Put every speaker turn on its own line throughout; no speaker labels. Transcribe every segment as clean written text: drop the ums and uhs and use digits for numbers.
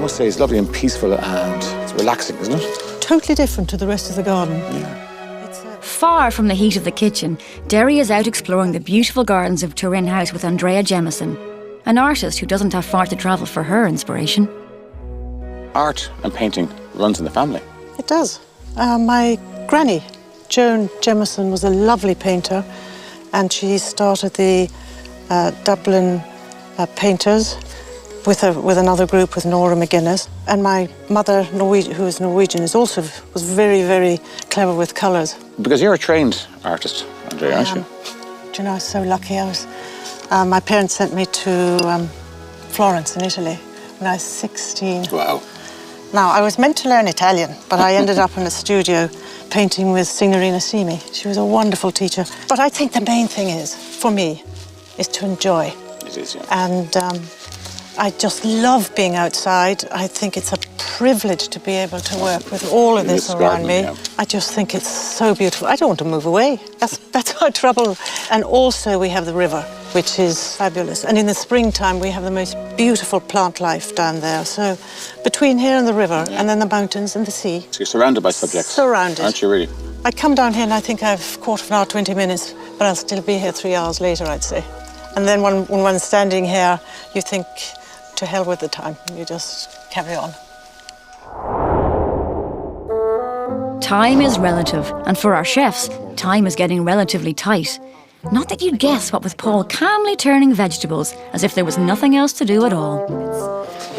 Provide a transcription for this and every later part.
must say it's lovely and peaceful and it's relaxing, isn't it?
Totally different to the rest of the garden.
Yeah.
Far from the heat of the kitchen, Derry is out exploring the beautiful gardens of Turin House with Andrea Jemison, an artist who doesn't have far to travel for her inspiration.
Art and painting runs in the family.
It does. My granny, Joan Jemison, was a lovely painter, and she started the Dublin Painters with another group, with Nora McGuinness. And my mother, who is Norwegian, was very, very clever with colours.
Because you're a trained artist, Andrea, aren't you?
Do you know, I was so lucky. My parents sent me to Florence in Italy when I was 16.
Wow.
Now, I was meant to learn Italian, but I ended up in a studio painting with Signorina Simi. She was a wonderful teacher. But I think the main thing is, for me, is to enjoy.
It is, yeah.
And I just love being outside. I think it's a privilege to be able to work with all of this around me. Yeah. I just think it's so beautiful. I don't want to move away. That's our trouble. And also we have the river, which is fabulous. And in the springtime, we have the most beautiful plant life down there. So between here and the river, and then the mountains and the sea.
So you're surrounded by subjects.
Surrounded.
Aren't you really?
I come down here and I think I've a quarter of an hour, 20 minutes, but I'll still be here 3 hours later, I'd say. And then when one's standing here, you think, to hell with the time. You just carry on.
Time is relative, and for our chefs, time is getting relatively tight. Not that you'd guess what with Paul calmly turning vegetables as if there was nothing else to do at all.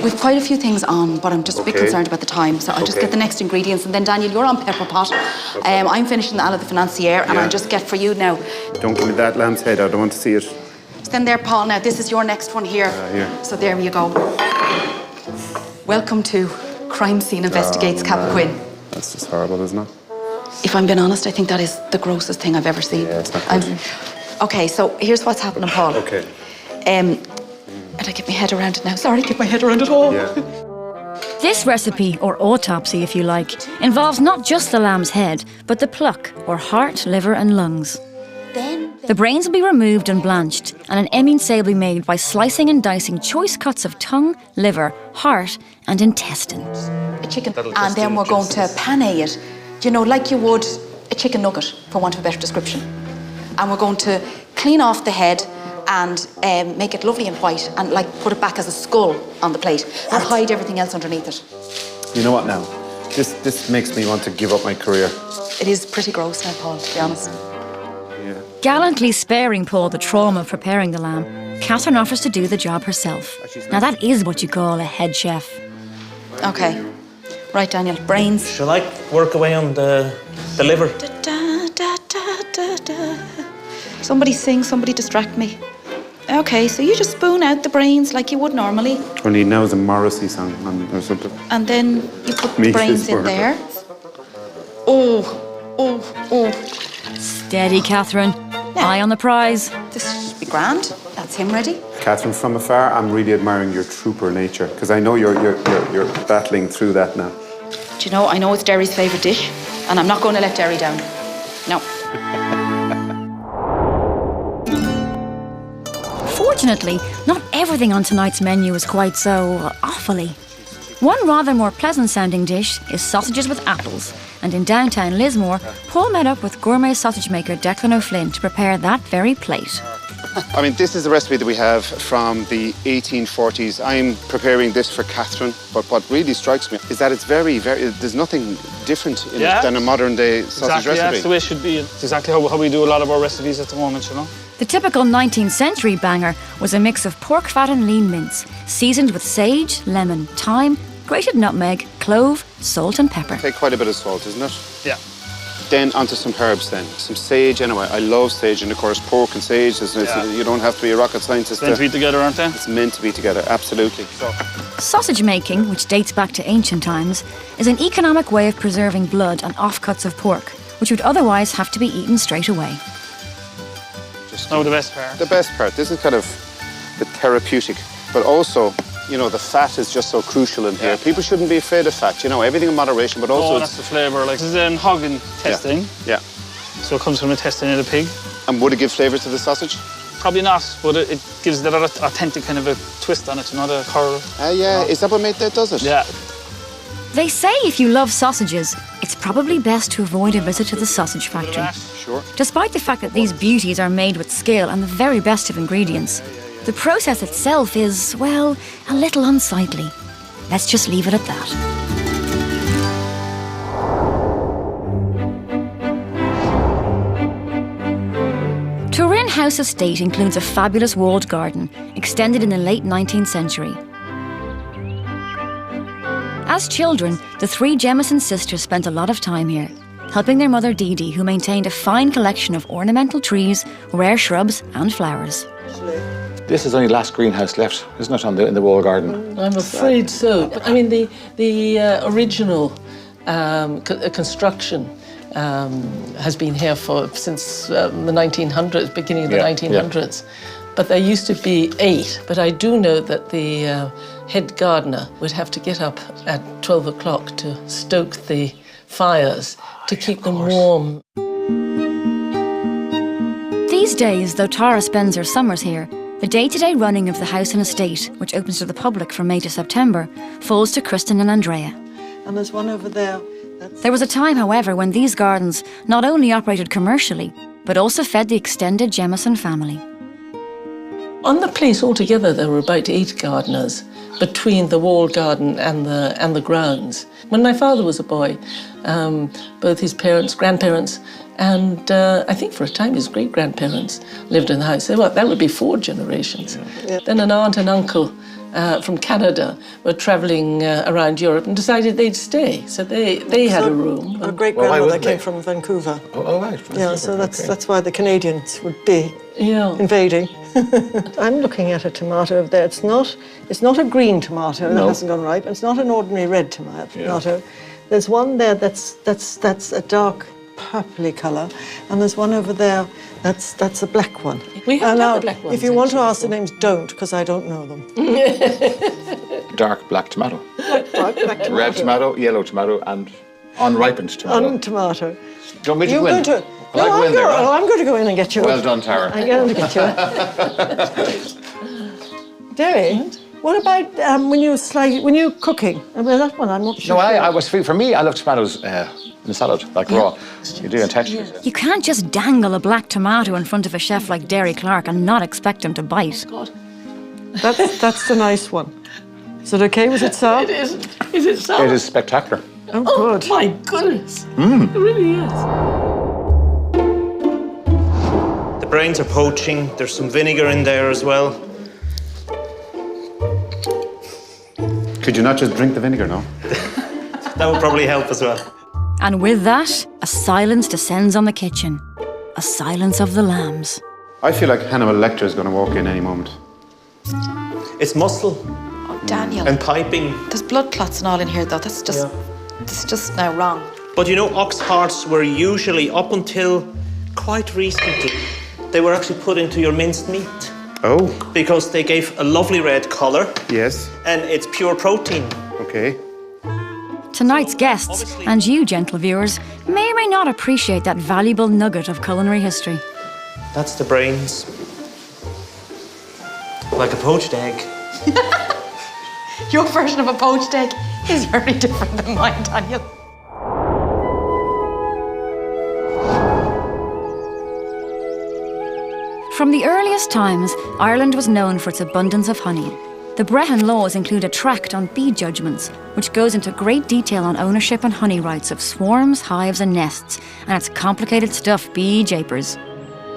We've quite a few things on, but I'm just a bit concerned about the time, so I'll just get the next ingredients, and then Daniel, you're on pepper pot. I'm finishing the Ala the Financier, and I'll just get for you now.
Don't give me that lamb's head, I don't want to see it.
Then there, Paul, now this is your next one here.
Here.
So there you go. Welcome to Crime Scene Investigates Cap Quinn.
That's just horrible, isn't it?
If I'm being honest, I think that is the grossest thing I've ever seen.
Yeah, it's not good.
Okay, so here's what's happening, Paul.
Okay.
And I get my head around it now. Sorry, get my head around it all.
Yeah.
This recipe, or autopsy if you like, involves not just the lamb's head, but the pluck, or heart, liver and lungs. The brains will be removed and blanched, and an émincé will be made by slicing and dicing choice cuts of tongue, liver, heart and intestine.
A chicken, and then we're going to pane it, you know, like you would a chicken nugget, for want of a better description. And we're going to clean off the head and make it lovely and white, and like put it back as a skull on the plate and hide everything else underneath it.
You know what now? This makes me want to give up my career.
It is pretty gross now, Paul, to be honest.
Yeah.
Gallantly sparing Paul the trauma of preparing the lamb, Catherine offers to do the job herself. Now that is what you call a head chef.
Okay. Right, Daniel, brains.
Shall I work away on the liver?
Somebody sing, somebody distract me. Okay, so you just spoon out the brains like you would normally.
Only now is a Morrissey song or something.
And then you put the brains in there. Oh.
Steady, Catherine. Eye on the prize.
This should be grand. That's him ready.
Catherine, from afar, I'm really admiring your trooper nature, because I know you're battling through that now.
Do you know, I know it's Derry's favourite dish, and I'm not going to let Derry down. No.
Fortunately, not everything on tonight's menu is quite so awfully. One rather more pleasant-sounding dish is sausages with apples, and in downtown Lismore, Paul met up with gourmet sausage maker Declan O'Flynn to prepare that very plate.
I mean, this is a recipe that we have from the 1840s. I'm preparing this for Catherine, but what really strikes me is that it's very, there's nothing different in it than a modern-day sausage recipe.
Yeah, that's the way it should be. It's exactly how we do a lot of our recipes at the moment, you know.
The typical 19th century banger was a mix of pork fat and lean mince, seasoned with sage, lemon, thyme, grated nutmeg, clove, salt and pepper.
Take quite a bit of salt, isn't it?
Yeah.
Then onto some herbs then. Some sage anyway. I love sage, and of course pork and sage, you don't have to be a rocket scientist.
It's meant to be together, aren't they?
It's meant to be together, absolutely.
Sausage making, which dates back to ancient times, is an economic way of preserving blood and offcuts of pork, which would otherwise have to be eaten straight away.
No, the best part.
The best part. This is kind of the therapeutic, but also, you know, the fat is just so crucial in here. People shouldn't be afraid of fat, you know, everything in moderation, but also...
Oh, that's the flavour. Like, this is an hog intestine.
Yeah.
So it comes from intestine of the pig.
And would it give flavour to the sausage?
Probably not, but it gives that authentic kind of a twist on it, you know, the curl.
Yeah, is that what does it?
Yeah.
They say if you love sausages, it's probably best to avoid a visit to the sausage factory.
Sure.
Despite the fact that these beauties are made with skill and the very best of ingredients, the process itself is, well, a little unsightly. Let's just leave it at that. Turin House Estate includes a fabulous walled garden, extended in the late 19th century. As children, the three Jemison sisters spent a lot of time here, helping their mother Dee Dee, who maintained a fine collection of ornamental trees, rare shrubs and flowers.
This is only the last greenhouse left, isn't it, in the wall garden?
I'm afraid so. I mean, the original construction has been here since the 1900s, beginning of the 1900s. But there used to be 8. But I do know that the head gardener would have to get up at 12 o'clock to stoke the fires to keep them warm.
These days, though Tara spends her summers here, the day-to-day running of the house and estate, which opens to the public from May to September, falls to Kristen and Andrea.
And there's one over there.
There was a time, however, when these gardens not only operated commercially, but also fed the extended Jemison family.
On the place altogether, there were about 8 gardeners between the walled garden and the grounds. When my father was a boy, both his parents, grandparents, and I think for a time his great-grandparents lived in the house. Well, that would be 4 generations. Yeah. Then an aunt and uncle from Canada were travelling around Europe and decided they'd stay. So they had a room.
Our great-grandmother came from Vancouver.
Oh, right.
Yeah, so that's why the Canadians would be invading. I'm looking at a tomato there. It's not a green tomato that hasn't gone ripe. It's not an ordinary red tomato. Yeah. There's one there that's a dark purpley colour, and there's one over there that's a black one.
We have the black ones.
If you want to ask the names, don't, because I don't know them.
Dark black tomato.
Dark black tomato.
Red tomato, yellow tomato, and unripened tomato.
Tomato.
Do you want me to go in?
I'm going to go in and get you.
Well done, Tara.
I'm going to get you. Derry, what about when you're cooking? I mean, that one I'm not sure.
No, for me, I love tomatoes in a salad, like raw. You do in texture.
You can't just dangle a black tomato in front of a chef like Derry Clark and not expect him to bite.
That's the nice one. Is it okay? Was it sour?
It is. Is it sour?
It is spectacular.
Oh, good.
My goodness. It really is.
The brains are poaching. There's some vinegar in there as well.
Could you not just drink the vinegar now?
That would probably help as well.
And with that, a silence descends on the kitchen. A silence of the lambs.
I feel like Hannibal Lecter is going to walk in any moment.
It's muscle
Oh, Daniel.
and piping.
There's blood clots and all in here, though. That's just now wrong.
But you know, ox hearts were usually, up until quite recently, they were actually put into your minced meat.
Oh.
Because they gave a lovely red colour.
Yes.
And it's pure protein.
Okay.
Tonight's guests, and you, gentle viewers, may or may not appreciate that valuable nugget of culinary history.
That's the brains. Like a poached egg.
Your version of a poached egg is very different than mine, Daniel.
From the earliest times, Ireland was known for its abundance of honey. The Brehon laws include a tract on bee judgments, which goes into great detail on ownership and honey rights of swarms, hives and nests, and it's complicated stuff, bee japers.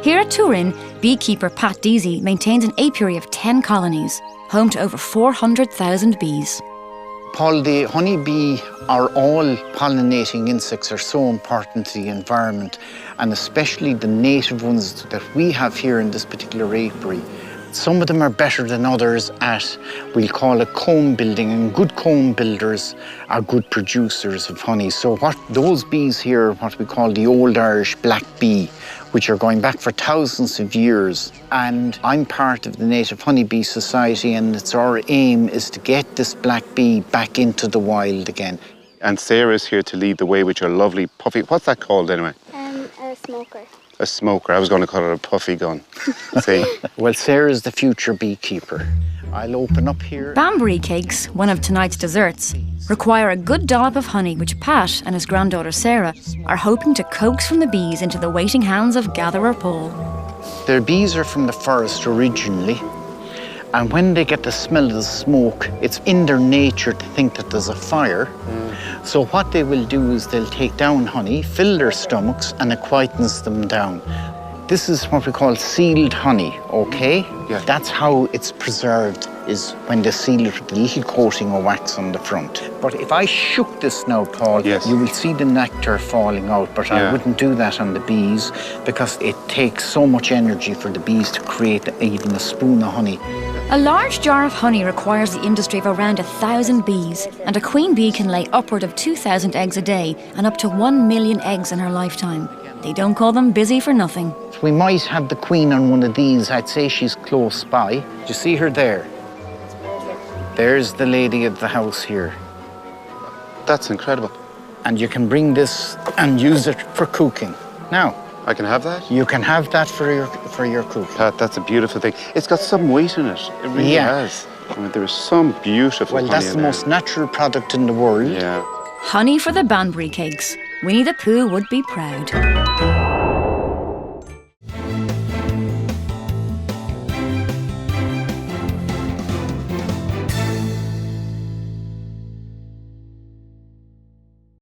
Here at Turin, beekeeper Pat Deasy maintains an apiary of 10 colonies, home to over 400,000 bees.
Paul, the honeybee are all pollinating insects are so important to the environment, and especially the native ones that we have here in this particular apiary. Some of them are better than others at, we'll call it comb building, and good comb builders are good producers of honey. So what those bees here, what we call the old Irish black bee, which are going back for thousands of years. And I'm part of the Native Honeybee Society, and it's our aim is to get this black bee back into the wild again.
And Sarah's here to lead the way with your lovely puffy. What's that called anyway?
A smoker.
a smoker. I was going to call it a puffy gun. See?
Well, Sarah's the future beekeeper. I'll open up here.
Banbury cakes, one of tonight's desserts, require a good dollop of honey which Pat and his granddaughter Sarah are hoping to coax from the bees into the waiting hands of gatherer Paul.
Their bees are from the forest originally, and when they get the smell of the smoke, it's in their nature to think that there's a fire. So what they will do is they'll take down honey, fill their stomachs, and it quietens them down. This is what we call sealed honey, okay?
Yeah.
That's how it's preserved, is when they seal it with a little coating of wax on the front. But if I shook this now, Paul,
yes,
you will see the nectar falling out, but I wouldn't do that on the bees because it takes so much energy for the bees to create even a spoon of honey.
A large jar of honey requires the industry of around 1,000 bees, and a queen bee can lay upward of 2,000 eggs a day and up to 1 million eggs in her lifetime. They don't call them busy for nothing.
We might have the queen on one of these. I'd say she's close by. Do you see her there? There's the lady of the house here.
That's incredible.
And you can bring this and use it for cooking. Now,
I can have that?
you can have that for your cooking.
Pat, that's a beautiful thing. It's got some weight in it. It really has. I mean, there is some beautiful honey
that's the
in
most natural product in the world.
Yeah.
Honey for the Banbury cakes. Winnie the Pooh would be proud.